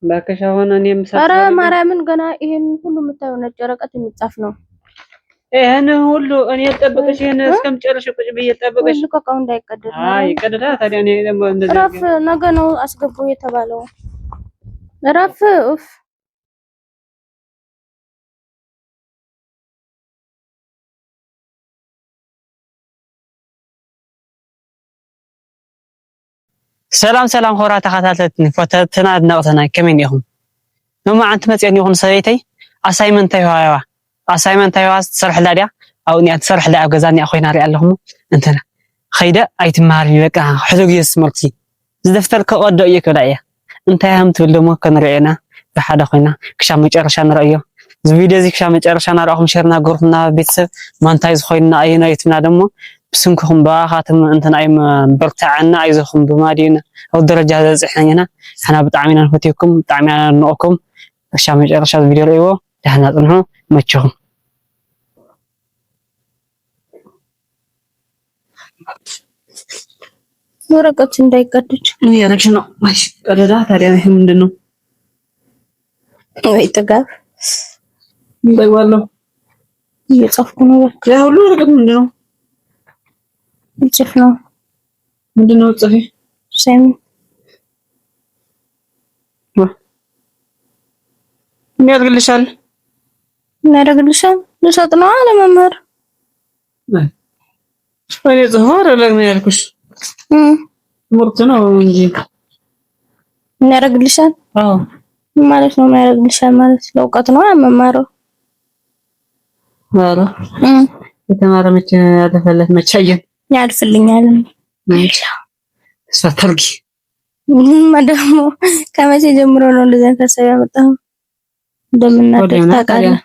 ባከሽ አሁን እኔም ኧረ ማርያምን ገና ይሄን ሁሉ የምታየው ነጭ ወረቀት የሚጻፍ ነው። ይሄን ሁሉ እኔ ልጠብቅሽ ይሄን እስከምጨርሽ ቁጭ ብዬ ልጠብቅሽ። ልቀቀው እንዳይቀደድ። አይ ቀደዳ ታዲያ እኔ ደግሞ እንደዚህ እረፍ። ነገ ነው አስገቡ የተባለው። እረፍ። ኡፍ ሰላም ሆራ ተኸታተልትኒ ፈተትና አድናቅተና ከመን ይኹም ነማ አንተ መጽየን ይኹን ሰበይተይ አሳይመንት አይዋዋ አሳይመንት አይዋ ሰርሕ ላድያ አው ኒ አትሰርሕ ላ ገዛኒ አኾይና ሪ ኣለኹም እንተና ኸይደ አይትማሪ በቃ ሕሉግ ይስመርሲ ዝደፍተር ከቀዶ ይከላያ እንታይ ሃም ትብል ደሞ ከንሪአና በሓደ ኮይና ክሻ መጨረሻ ንራእዮ እዚ ቪድዮ እዚ ክሻ መጨረሻ ናራኹም ሼርና ጎርፍና ቤተሰብ ማንታይ ዝኾይና አይና ይትና ደሞ بسنكم باخاتم انتنا ايم برتعنا ايزكم بمادينا او درجه زحنينا احنا بطعمينا نفتيكم طعمينا نوكم ارشا مجرشا الفيديو ريو دهنا طنحو مچهم ወረቀት እንዳይቀደድ ምን ያረግሽ ነው ማሽ ቀደዳ ታዲያ ይሄ ምንድነው ወይ ተጋብ እንደዋለው እየጻፍኩ ነው ያ ሁሉ ወረቀት ምንድነው ጽፍ ነው ምንድነው ጽፊ ሰም ምን ያደርግልሻል ልሰጥ ነው አለ መምህር ወይ ዘሆር ለምን ያልኩሽ ምርት ነው እንጂ ምን ያደርግልሻል አዎ ማለት ነው ያደርግልሻል ማለት ለውቀት ነው መማረው ማራ የተማረ መቼ ያደፈለት መቻየን ያድፍልኛል ማይቻ ሰተርጊ ማደሞ ከመቼ ጀምሮ ነው እንደዛ ተሰብ ያመጣው እንደምናደርግ ታውቃለህ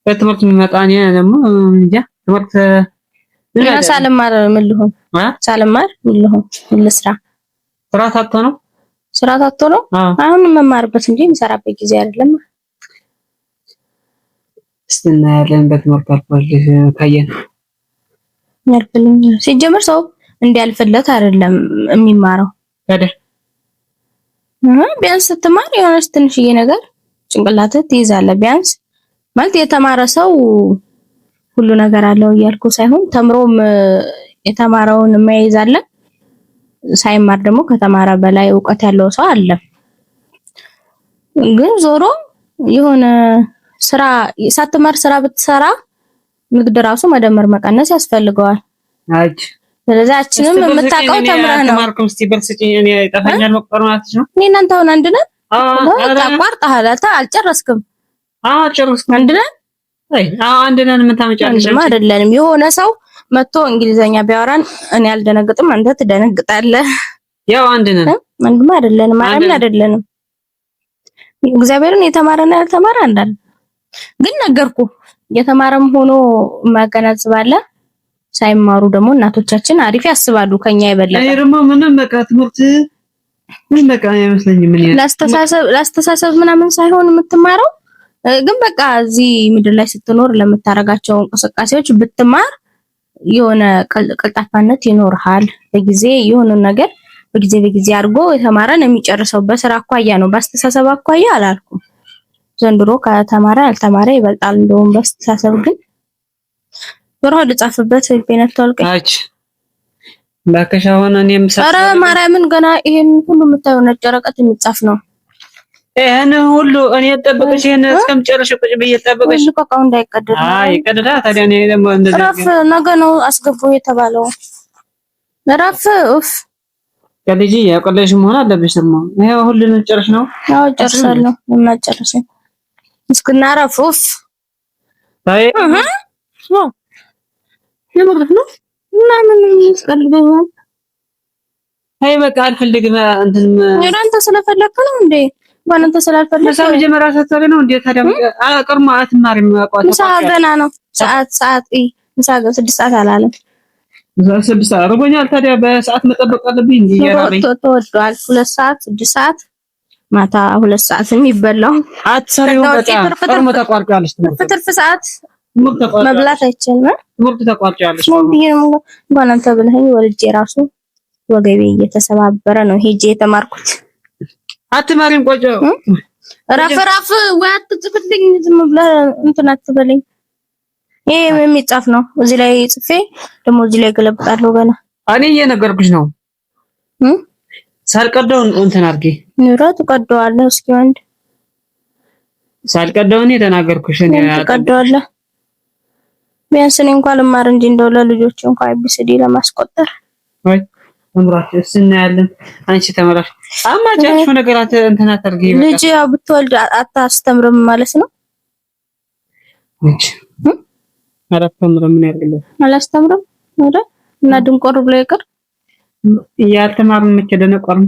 በትምህርት የሚመጣኝ ደግሞ እንጃ ትምህርት ሳልማር ምን ልሁን ሳልማር ምን ልሁን ልስራ ስራ ታጥቶ ነው አሁን መማርበት እንጂ የሚሰራበት ጊዜ አይደለም እስትና ያለን በትምህርት አልፎልህ ካየን ያልፈልኝ ሲጀመር ሰው እንዲያልፍለት አይደለም የሚማረው አይደል ቢያንስ ስትማር የሆነች ትንሽዬ ነገር ጭንቅላትህ ትይዛለህ ቢያንስ ማለት የተማረ ሰው ሁሉ ነገር አለው እያልኩ ሳይሆን ተምሮም የተማረውን የማይዛለ ሳይማር ደግሞ ከተማረ በላይ ዕውቀት ያለው ሰው አለ ግን ዞሮ የሆነ ስራ ሳትማር ስራ ብትሰራ ንግድ ራሱ መደመር መቀነስ ያስፈልገዋል አጅ ስለዛችንም የምታውቀው ተምረህ ነው ተማርኩም እስቲ በርስጭኝ እኔ ጠፋኛል መቁጠር ማለት ነው እኔ እናንተ አሁን አንድ ነን ታቋርጣሃል አልጨረስክም ጨረስኩ አንድ ነን አይ አንድ ነን ምን ታመጫለሽ አይደለም የሆነ ሰው መጥቶ እንግሊዘኛ ቢያወራን እኔ አልደነግጥም አንተ ትደነግጣለህ ያው አንድ ነን አንድማ አይደለንም ማንም አይደለንም እግዚአብሔርን የተማረና ያልተማረ አንዳል ግን ነገርኩ የተማረም ሆኖ ማገናዝባለ ሳይማሩ ደግሞ እናቶቻችን አሪፍ ያስባሉ ከኛ ይበለጣል አይ ደግሞ ምንም በቃ ትምህርት ምን በቃ አይመስለኝም ምን ላስተሳሰብ ምናምን ሳይሆን የምትማረው ግን በቃ እዚህ ምድር ላይ ስትኖር ለምታረጋቸው እንቅስቃሴዎች ብትማር የሆነ ቀልጣፋነት ይኖርሃል በጊዜ የሆነ ነገር በጊዜ አድርጎ የተማረን የሚጨርሰው በስራ አኳያ ነው በአስተሳሰብ አኳያ አላልኩም ዘንድሮ ከተማረ ያልተማረ ይበልጣል እንደውም በአስተሳሰብ ግን ወራው ልጻፍበት በእናትህ አች ባከሽ አሁን እኔም ኧረ ማርያምን ገና ይሄን ሁሉ የምታየው ነጭ ወረቀት የሚጻፍ ነው ይሄን ሁሉ እኔ ልጠብቅሽ ይሄን እስከምጨርሽ ቁጭ ብዬ ልጠብቅሽ ልቀቀው እንዳይቀደድ አይ ቀደዳ ታዲያ እኔ ደግሞ እንደዚህ እረፍ ነገ ነው አስገቡ የተባለው እረፍ ኡፍ ከልጂ ያቆለሽ መሆን አለብሽ ደግሞ ይሄው ሁሉንም ጨርሽ ነው አዎ ጨርሳለሁ እና ጨርሰኝ እስክናረፍ ኡፍ አይ የምርት ነው እና ምን ይስፈልጋል አይ በቃ አልፈልግም እንትን አንተ ስለፈለክ ነው እንዴ ባንተ ስላልፈለክ ሰው መጀመሪያ ሰተለ ነው እንዴ ታዲያ አቀርማ አትማሪም አቋታ ሰዓት ነው ሰዓት ምሳ 6 ሰዓት አላለም 6 ሰዓት አርጎኛል ታዲያ በሰዓት መጠበቅ አለብኝ እንዴ ያራበኝ ተወዷል 2 ሰዓት 6 ሰዓት ማታ 2 ሰዓት የሚበላው አትሰሪው በቃ ቀርሞ ተቋርጫለሽ ትርፍ ሰዓት መብላት አይቻልም ትምህርት ተቋርጫለሽ እንኳን አንተ ብለኸኝ ወልጄ ራሱ ወገቤ እየተሰባበረ ነው ሄጄ የተማርኩት አትማሪም ቆጮ ራፍ ወይ አትጽፍልኝ ዝም ብለህ እንትን አትበለኝ። ይሄ የሚጻፍ ነው። እዚህ ላይ ጽፌ ደግሞ እዚህ ላይ ገለብጣለሁ። ገና እኔ እየነገርኩሽ ነው። ሳልቀደው እንትን አድርጌ ንብረቱ ቀደዋለሁ። እስኪ ወንድ ሳልቀደው እኔ ተናገርኩሽ። እኔ ቀደዋለሁ። ቢያንስ እኔ እንኳን ልማር እንጂ እንደው ለልጆች እንኳን ABCD ለማስቆጠር ወይ ተምራችሁ እናያለን። አንቺ ተመራሽ አማጫችሁ ነገራት እንትን አታርጊ። ልጅ ያው ብትወልድ አታስተምርም ማለት ነው። እሺ አላስተምርም። ምን ያርግልህ? አላስተምርም ወደ እና ድንቆር ብሎ ይቀር ያልተማርን መቼ ደነቆርን?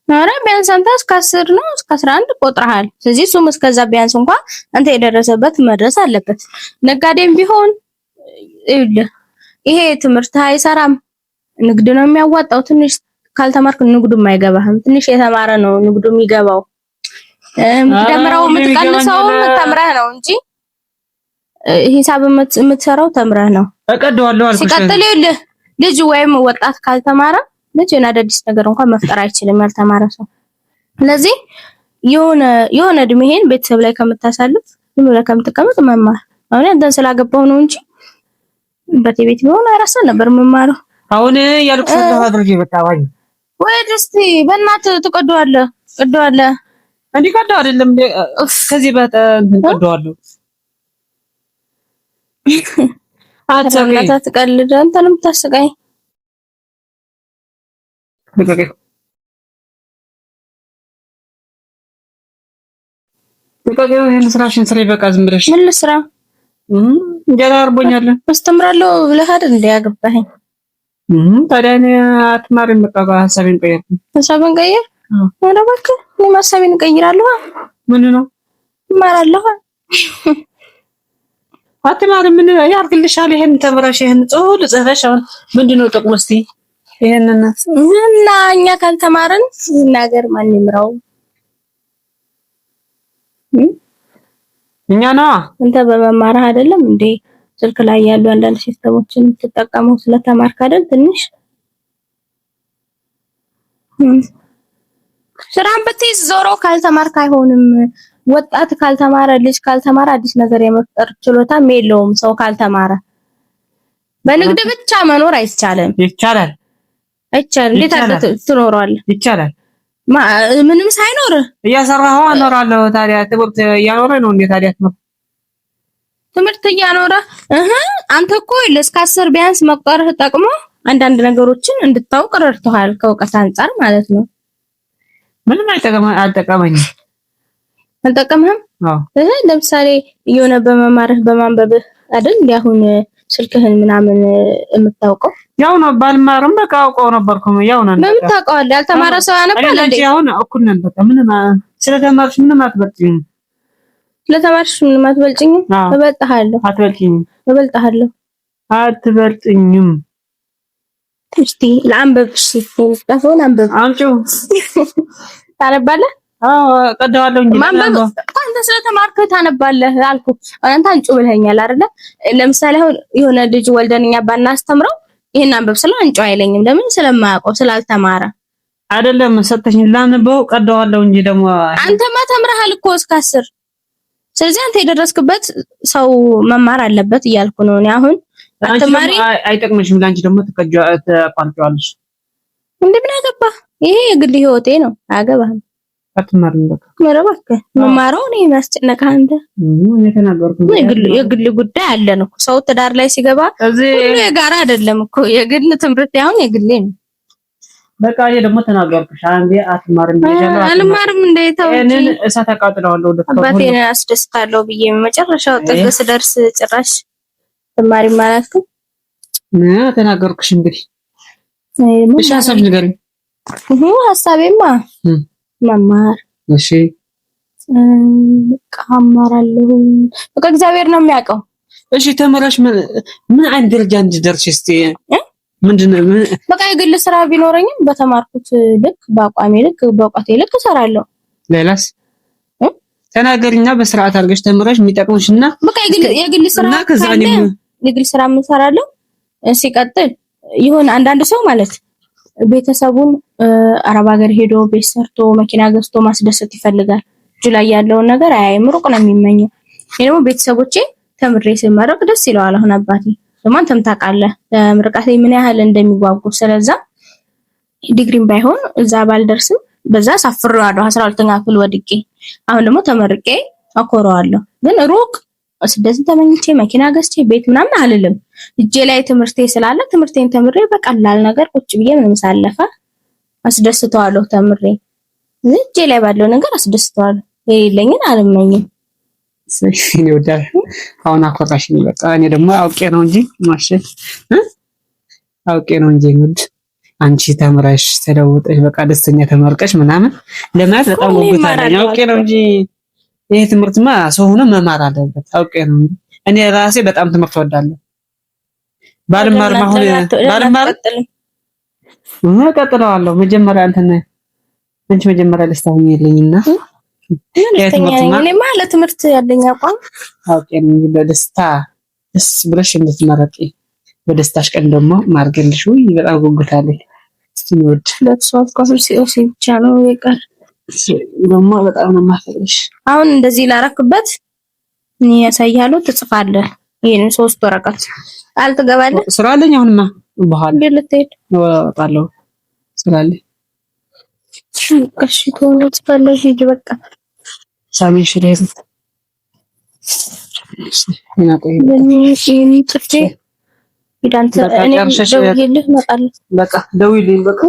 ኧረ ቢያንስ አንተ እስከ 10 ነው እስከ 11 ቆጥረሃል። ስለዚህ እሱም እስከዛ ቢያንስ እንኳን አንተ የደረሰበት መድረስ አለበት። ነጋዴም ቢሆን ይሄ ትምህርት አይሰራም። ንግድ ነው የሚያዋጣው። ትንሽ ካልተማርክ ንግዱም አይገባህም። ትንሽ የተማረ ነው ንግዱ የሚገባው። ደምራው የምትቀንሰው ተምረህ ነው እንጂ ሂሳብ የምትሰራው ተምረህ ነው። እቀደዋለሁ አልኩሽ። ሲቀጥል ልጅ ወይም ወጣት ካልተማረ ልጅ አዳዲስ ነገር እንኳን መፍጠር አይችልም ያልተማረ ሰው። ስለዚህ የሆነ እድሜህን ቤተሰብ ላይ ከምታሳልፍ ዝም ብለህ ከምትቀመጥ መማር። አሁን አንተን ስላገባው ነው እንጂ በቤት ቢሆን አራሳ ነበር መማረው። አሁን ያልኩሽ ነው አድርጌ በጣባኝ ወይ ደስቲ በእናትህ ትቀደዋለህ። ቀደዋለህ እንዴ? ቀደው አይደለም ከዚህ እንትን ቀደዋለሁ። አትሰማታ ትቀልድ። አንተንም ታስቀኝ በቃ ይሄን ስራሽን ስራ ይበቃ። ዝም ብለሽ ምን ልስራ? እንጀራ አርቦኛል አስተምራለሁ ብለህ አይደል እንደ ያገባኸኝ? ታዲያ እኔ አትማሪም። በቃ ሀሳቤን ቀየርኩ። ሀሳቤን ቀየር? ኧረ እባክህ እኔ ሀሳቤን እቀይራለሁ። ምን ነው እማራለሁ። አትማሪም? ምን ያርግልሻል? ይሄን ተምረሽ ይሄን ጽፈሽ አሁን ምንድነው ጥቅሙ? እስቲ ይሄንን እና እኛ ካልተማርን ነገር ማን ይምራው? እኛ ነው። አንተ በመማርህ አይደለም እንዴ ስልክ ላይ ያሉ አንዳንድ ሲስተሞችን ተጠቀመው ስለተማርክ አይደል? ትንሽ ስራን ብትይዝ ዞሮ ካልተማርክ አይሆንም። ወጣት ካልተማረ ልጅ ካልተማረ አዲስ ነገር የመፍጠር ችሎታም የለውም። ሰው ካልተማረ በንግድ ብቻ መኖር አይቻልም። ይቻላል። አይቻልም። እንዴት አድርገህ ትኖራለህ? ይቻላል። ምንም ሳይኖር እያሰራኸው አኖራለሁ። ታዲያ ትምህርት እያኖረ ነው እንዴ? ታዲያ ትምህርት እያኖረ አንተ እኮ እስከ 10 ቢያንስ መቁጠርህ ጠቅሞ አንዳንድ ነገሮችን እንድታውቅ ረድቶሃል። ከእውቀት አንፃር ማለት ነው። ምንም አልጠቀመኝም። አልጠቀምህም? አዎ። ለምሳሌ የሆነ በመማርህ በማንበብህ አይደል እንዴ አሁን ስልክህን ምናምን የምታውቀው? ያው ነው። ባልማርም በቃ አውቀው ነበርኩ። ያው ነው። በምን ታውቀዋለህ? ያልተማረ ሰው ያነባል እንዴ? ያው ነው። እኩል ነን። በቃ ምንም ስለተማርሽ ምንም አትበልጪኝም። ስለተማርሽ ምንም አትበልጪኝም? እበልጥሃለሁ። አትበልጪኝም? እበልጥሃለሁ። አትበልጪኝም። እስቲ ለአንበብ ሲፈጠፈውን አንበብ አምጪው። ታነባለህ? አዎ ቀደዋለሁ እንጂ ማንበብ አንተ ስለተማርክ ታነባለህ አልኩ። አንተ አንጩ ብለኸኛል አይደለ? ለምሳሌ አሁን የሆነ ልጅ ወልደንኛ ባናስተምረው ይሄን አንበብ ስለ አንጩ አይለኝም። ለምን? ስለማያውቀው ስላልተማረ አይደለም። ሰጠኝ ላነበው ቀደዋለሁ እንጂ ደግሞ አንተማ ተምረሃል እኮ እስከ 10። ስለዚህ አንተ የደረስክበት ሰው መማር አለበት እያልኩ ነው እኔ። አሁን አትማሪ አይጠቅምሽም። ላንቺ ደግሞ ተቋርጫለሽ። እንደምን አገባህ? ይሄ የግል ህይወቴ ነው። አያገባህም። አትማሪም። በቃ መረባከ መማረው ነው የሚያስጨነቅህ አንተ። እኔ ተናገርኩ። የግል ጉዳይ አለን እኮ ሰው ትዳር ላይ ሲገባ ሁሉ የጋራ አይደለም እኮ። የግል ትምህርት አሁን የግሌ ነው። በቃ እኔ ደግሞ ተናገርኩሽ። አንዴ አትማሪም ብዬሻለሁ። አልማርም። እንደ እኔን እሳት አቃጥለዋለሁ። አባቴን አስደስታለሁ ብዬ መጨረሻው ጥግ ስደርስ ጭራሽ ተማሪም ማለት ነው። ተናገርኩሽ። እንግዲህ እሺ ሀሳብ ንገሪኝ። ሀሳቤማ መማር። እሺ በቃ አማራለሁ። በቃ እግዚአብሔር ነው የሚያውቀው። እሺ ተመራሽ ምን አይነት ደረጃ እንድደርሽ እስቲ ምንድነው? በቃ የግል ስራ ቢኖረኝም በተማርኩት ልክ በአቋሜ ልክ በእውቀቴ ልክ እሰራለሁ። ሌላስ ተናገሪና በስርዓት አድርገሽ ተምረሽ የሚጠቅምሽና በቃ የግል ስራ የግል ስራ እሰራለሁ። ሲቀጥል ይሁን አንዳንድ ሰው ማለት ቤተሰቡን አረብ ሀገር ሄዶ ቤት ሰርቶ መኪና ገዝቶ ማስደሰት ይፈልጋል። እጁ ላይ ያለውን ነገር አያይም፣ ሩቅ ነው የሚመኘው። እኔ ደግሞ ቤተሰቦቼ ተምሬ ስመረቅ ደስ ይለዋል። አሁን አባቴ ደግሞ አንተም ታውቃለህ ምርቃቴ ምን ያህል እንደሚጓጉ። ስለዛ ዲግሪም ባይሆን እዛ ባልደርስም በዛ ሳፍሬዋለሁ 12ኛ ክፍል ወድቄ። አሁን ደግሞ ተመርቄ አኮረዋለሁ። ግን ሩቅ ስደትን ተመኝቼ መኪና ገዝቼ ቤት ምናምን አልልም። እጄ ላይ ትምህርቴ ስላለ ትምህርቴን ተምሬ በቀላል ነገር ቁጭ ብዬ ምንም ሳለፈ አስደስተዋለሁ። ተምሬ እጄ ላይ ባለው ነገር አስደስተዋለሁ። የሌለኝን አልመኝም። እኔ ወዳህ አሁን አኮራሽኝ በቃ። እኔ ደግሞ አውቄ ነው እንጂ ማሸት አውቄ ነው እንጂ እንግዲህ አንቺ ተምረሽ ተለውጠሽ በቃ ደስተኛ ተመርቀሽ ምናምን ለማለት በጣም ጉጉት አለኝ። አውቄ ነው እንጂ ይሄ ትምህርትማ ሰው ሆኖ መማር አለበት። አውቄ ነው እንጂ እኔ ራሴ በጣም ትምህርት ወዳለሁ። ባልማር እቀጥለዋለሁ። መጀመሪያ አንቺ መጀመሪያ ደስታኝ የለኝና እኔ ማለት ትምህርት ያለኝ አቋም አውቄ ነው እንጂ በደስታ ደስ ብለሽ እንድትመረቂ በደስታሽ ቀን ደግሞ ማርገልሽ ወይ በጣም ጉጉት አለኝ። እስቲወድ ለብሷት ኮርስ ሲኦሲ ብቻ ነው የቀር ደግሞ በጣም ነው ማፈቅርሽ። አሁን እንደዚህ ላረክበት እኔ ያሳያለሁ። ትጽፋለህ ይሄን 3 ወረቀት ቃል ትገባለህ። ስራ አለኝ አሁንማ በኋላ ልትሄድ ወጣለሁ። ስራ አለኝ። እሺ ትጽፋለህ። ሂድ በቃ ሳሚሽ ለይዝ እና ቆይ ጽፌ ሂድ አንተ። እኔ ደውዬልህ እመጣለሁ። በቃ ደውይልኝ በቃ